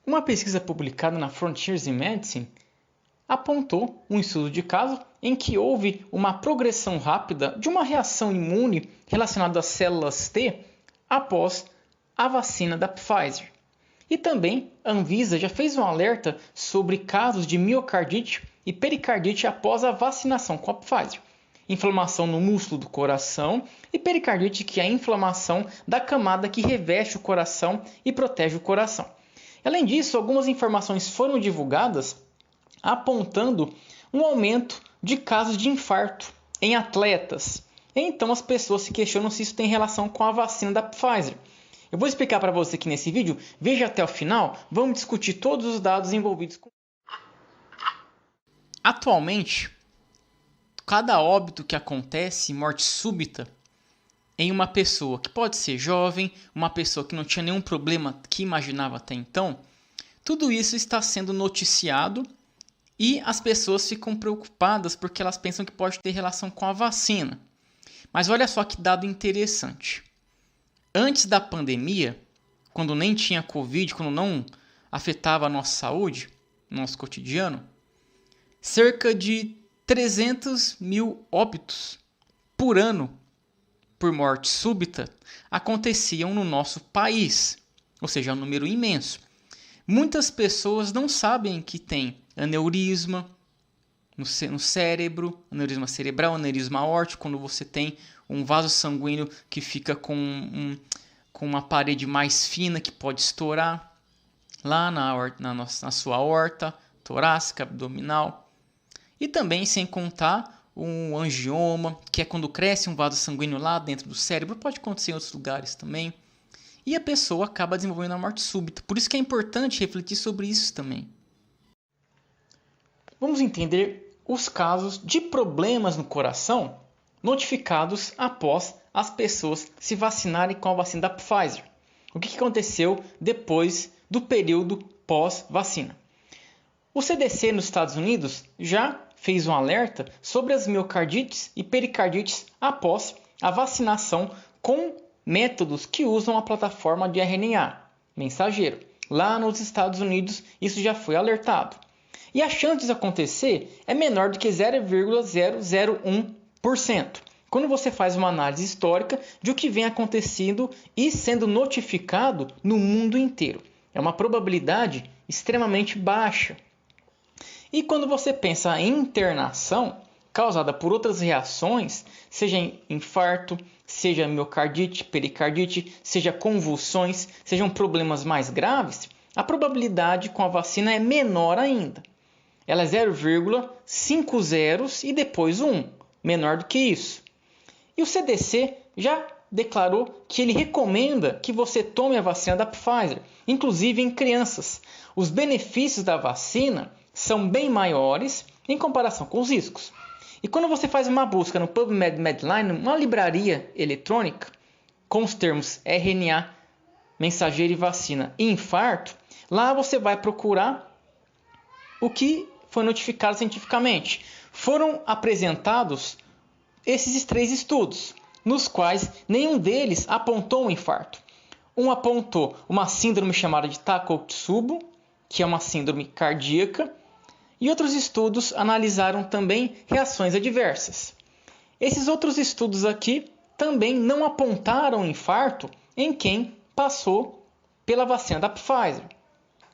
Uma pesquisa publicada na Frontiers in Medicine apontou um estudo de caso em que houve uma progressão rápida de uma reação imune relacionada às células T após a vacina da Pfizer. E também a Anvisa já fez um alerta sobre casos de miocardite e pericardite após a vacinação com a Pfizer. Inflamação no músculo do coração e pericardite, que é a inflamação da camada que reveste o coração e protege o coração. Além disso, algumas informações foram divulgadas apontando um aumento de casos de infarto em atletas. Então as pessoas se questionam se isso tem relação com a vacina da Pfizer. Eu vou explicar para você aqui nesse vídeo, veja até o final, vamos discutir todos os dados envolvidos. Atualmente, cada óbito que acontece, morte súbita, em uma pessoa que pode ser jovem, uma pessoa que não tinha nenhum problema que imaginava até então, tudo isso está sendo noticiado e as pessoas ficam preocupadas porque elas pensam que pode ter relação com a vacina. Mas olha só que dado interessante. Antes da pandemia, quando nem tinha Covid, quando não afetava a nossa saúde, nosso cotidiano, cerca de 300 mil óbitos por ano por morte súbita aconteciam no nosso país, ou seja, um número imenso. Muitas pessoas não sabem que tem aneurisma no cérebro, aneurisma cerebral, aneurisma aórtico, quando você tem um vaso sanguíneo que fica com uma parede mais fina que pode estourar lá na sua aorta torácica, abdominal. E também sem contar um angioma, que é quando cresce um vaso sanguíneo lá dentro do cérebro, pode acontecer em outros lugares também. E a pessoa acaba desenvolvendo a morte súbita. Por isso que é importante refletir sobre isso também. Vamos entender os casos de problemas no coração notificados após as pessoas se vacinarem com a vacina da Pfizer. O que aconteceu depois do período pós-vacina? O CDC nos Estados Unidos já fez um alerta sobre as miocardites e pericardites após a vacinação com métodos que usam a plataforma de RNA mensageiro. Lá nos Estados Unidos isso já foi alertado. E a chance disso acontecer é menor do que 0,001%. Quando você faz uma análise histórica de o que vem acontecendo e sendo notificado no mundo inteiro. É uma probabilidade extremamente baixa. E quando você pensa em internação causada por outras reações, seja infarto, seja miocardite, pericardite, seja convulsões, sejam problemas mais graves, a probabilidade com a vacina é menor ainda. Ela é 0,5 zeros e depois 1, menor do que isso. E o CDC já declarou que ele recomenda que você tome a vacina da Pfizer, inclusive em crianças. Os benefícios da vacina são bem maiores em comparação com os riscos. E quando você faz uma busca no PubMed Medline, uma livraria eletrônica, com os termos RNA, mensageiro e vacina e infarto, lá você vai procurar o que foi notificado cientificamente. Foram apresentados esses 3 estudos, nos quais nenhum deles apontou um infarto. Um apontou uma síndrome chamada de Takotsubo, que é uma síndrome cardíaca, e outros estudos analisaram também reações adversas. Esses outros estudos aqui também não apontaram infarto em quem passou pela vacina da Pfizer.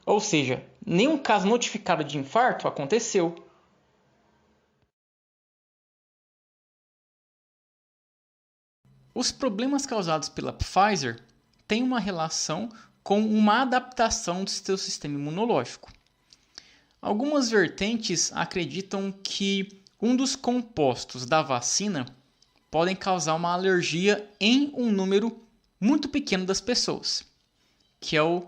Ou seja, nenhum caso notificado de infarto aconteceu. Os problemas causados pela Pfizer têm uma relação com uma adaptação do seu sistema imunológico. Algumas vertentes acreditam que um dos compostos da vacina podem causar uma alergia em um número muito pequeno das pessoas, que é o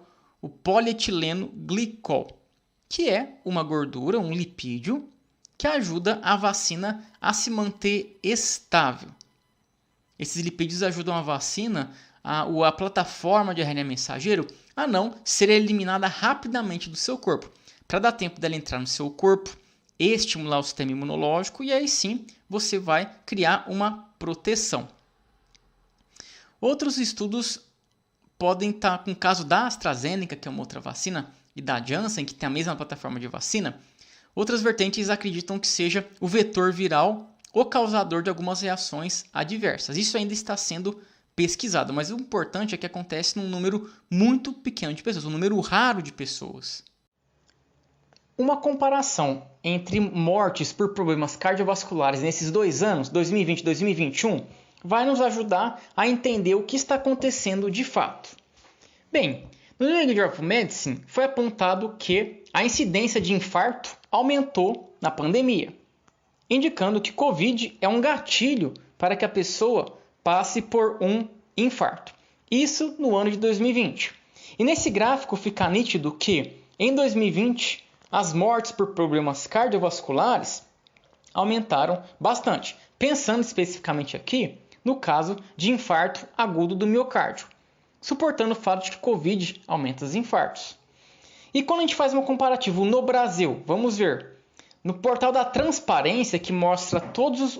polietileno glicol, que é uma gordura, um lipídio, que ajuda a vacina a se manter estável. Esses lipídios ajudam a vacina, a plataforma de RNA mensageiro, a não ser eliminada rapidamente do seu corpo, para dar tempo dela entrar no seu corpo, estimular o sistema imunológico e aí sim você vai criar uma proteção. Outros estudos podem estar, com o caso da AstraZeneca, que é uma outra vacina, e da Janssen, que tem a mesma plataforma de vacina, outras vertentes acreditam que seja o vetor viral o causador de algumas reações adversas. Isso ainda está sendo pesquisado, mas o importante é que acontece num número muito pequeno de pessoas, um número raro de pessoas. Uma comparação entre mortes por problemas cardiovasculares nesses 2 anos, 2020 e 2021, vai nos ajudar a entender o que está acontecendo de fato. Bem, no New England Journal of Medicine foi apontado que a incidência de infarto aumentou na pandemia, indicando que Covid é um gatilho para que a pessoa passe por um infarto. Isso no ano de 2020. E nesse gráfico fica nítido que, em 2020, as mortes por problemas cardiovasculares aumentaram bastante, pensando especificamente aqui no caso de infarto agudo do miocárdio, suportando o fato de que Covid aumenta os infartos. E quando a gente faz um comparativo no Brasil, vamos ver, no portal da Transparência, que mostra todas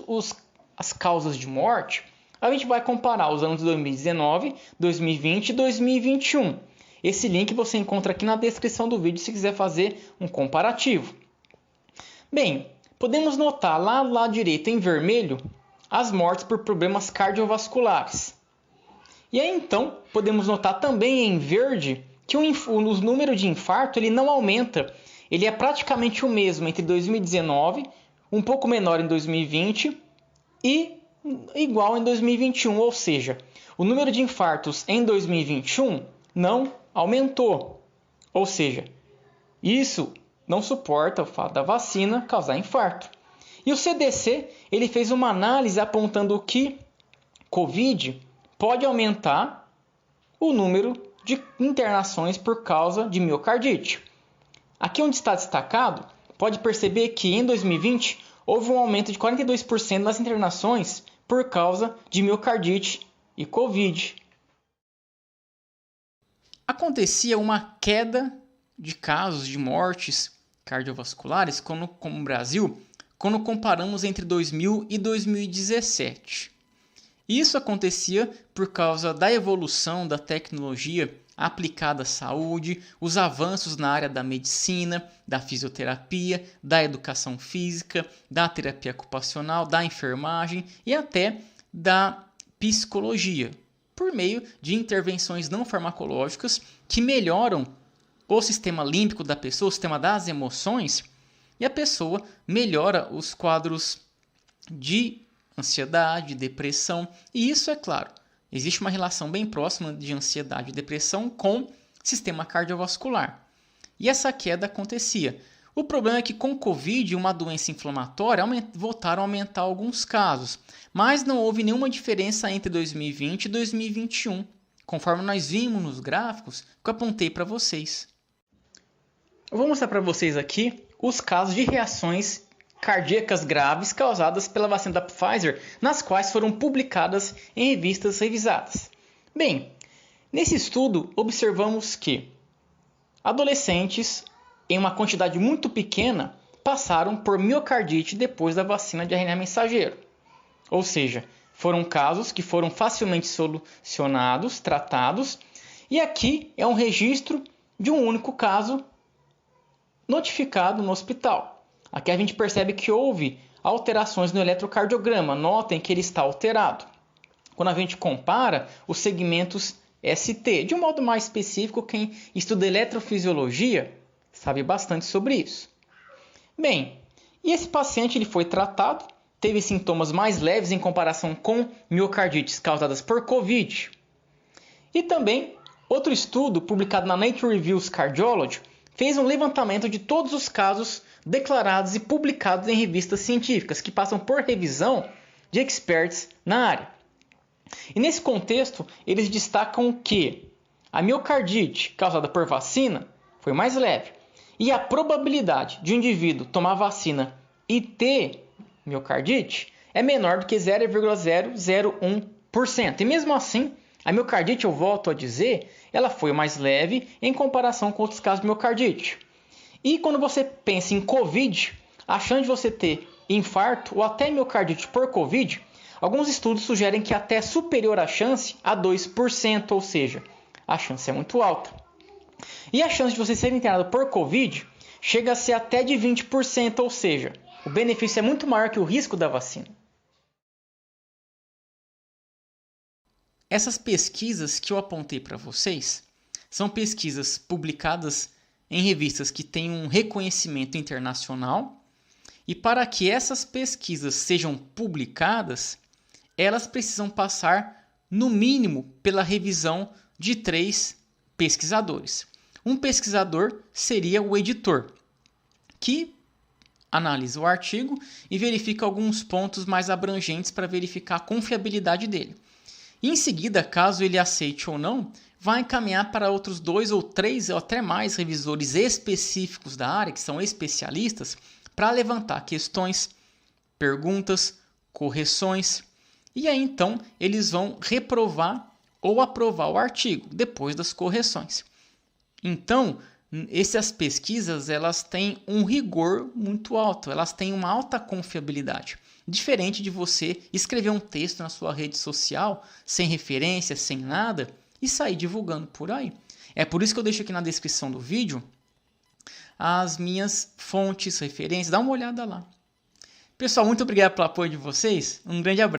as causas de morte, a gente vai comparar os anos de 2019, 2020 e 2021. Esse link você encontra aqui na descrição do vídeo se quiser fazer um comparativo. Bem, podemos notar lá do lado direito em vermelho as mortes por problemas cardiovasculares. E aí então podemos notar também em verde que o número de infarto ele não aumenta. Ele é praticamente o mesmo entre 2019, um pouco menor em 2020 e igual em 2021. Ou seja, o número de infartos em 2021 não aumentou. Ou seja, isso não suporta o fato da vacina causar infarto. E o CDC ele fez uma análise apontando que Covid pode aumentar o número de internações por causa de miocardite. Aqui onde está destacado, pode perceber que em 2020 houve um aumento de 42% nas internações por causa de miocardite e Covid. Acontecia uma queda de casos de mortes cardiovasculares como no Brasil, quando comparamos entre 2000 e 2017. Isso acontecia por causa da evolução da tecnologia aplicada à saúde, os avanços na área da medicina, da fisioterapia, da educação física, da terapia ocupacional, da enfermagem e até da psicologia, por meio de intervenções não farmacológicas que melhoram o sistema límbico da pessoa, o sistema das emoções, e a pessoa melhora os quadros de ansiedade, depressão, e isso é claro. Existe uma relação bem próxima de ansiedade e depressão com sistema cardiovascular. E essa queda acontecia. O problema é que com Covid, uma doença inflamatória, voltaram a aumentar alguns casos. Mas não houve nenhuma diferença entre 2020 e 2021, conforme nós vimos nos gráficos que eu apontei para vocês. Eu vou mostrar para vocês aqui os casos de reações cardíacas graves causadas pela vacina da Pfizer, nas quais foram publicadas em revistas revisadas. Bem, nesse estudo observamos que adolescentes, em uma quantidade muito pequena, passaram por miocardite depois da vacina de RNA mensageiro. Ou seja, foram casos que foram facilmente solucionados, tratados, e aqui é um registro de um único caso notificado no hospital. Aqui a gente percebe que houve alterações no eletrocardiograma. Notem que ele está alterado. Quando a gente compara os segmentos ST, de um modo mais específico, quem estuda eletrofisiologia sabe bastante sobre isso. Bem, e esse paciente ele foi tratado, teve sintomas mais leves em comparação com miocardites causadas por Covid. E também, outro estudo publicado na Nature Reviews Cardiology fez um levantamento de todos os casos declarados e publicados em revistas científicas que passam por revisão de experts na área. E nesse contexto, eles destacam que a miocardite causada por vacina foi mais leve e a probabilidade de um indivíduo tomar vacina e ter miocardite é menor do que 0,001%. E mesmo assim, a miocardite, eu volto a dizer, ela foi mais leve em comparação com outros casos de miocardite. E quando você pensa em Covid, a chance de você ter infarto ou até miocardite por Covid, alguns estudos sugerem que até superior a chance a 2%, ou seja, a chance é muito alta. E a chance de você ser internado por Covid chega a ser até de 20%, ou seja, o benefício é muito maior que o risco da vacina. Essas pesquisas que eu apontei para vocês são pesquisas publicadas em revistas que têm um reconhecimento internacional, e para que essas pesquisas sejam publicadas, elas precisam passar, no mínimo, pela revisão de 3 pesquisadores. Um pesquisador seria o editor, que analisa o artigo e verifica alguns pontos mais abrangentes para verificar a confiabilidade dele. Em seguida, caso ele aceite ou não, vai encaminhar para outros 2 ou 3 ou até mais revisores específicos da área, que são especialistas, para levantar questões, perguntas, correções, e aí então eles vão reprovar ou aprovar o artigo depois das correções. Então, essas pesquisas elas têm um rigor muito alto, elas têm uma alta confiabilidade. Diferente de você escrever um texto na sua rede social, sem referência, sem nada, e sair divulgando por aí. É por isso que eu deixo aqui na descrição do vídeo as minhas fontes, referências, dá uma olhada lá. Pessoal, muito obrigado pelo apoio de vocês, um grande abraço.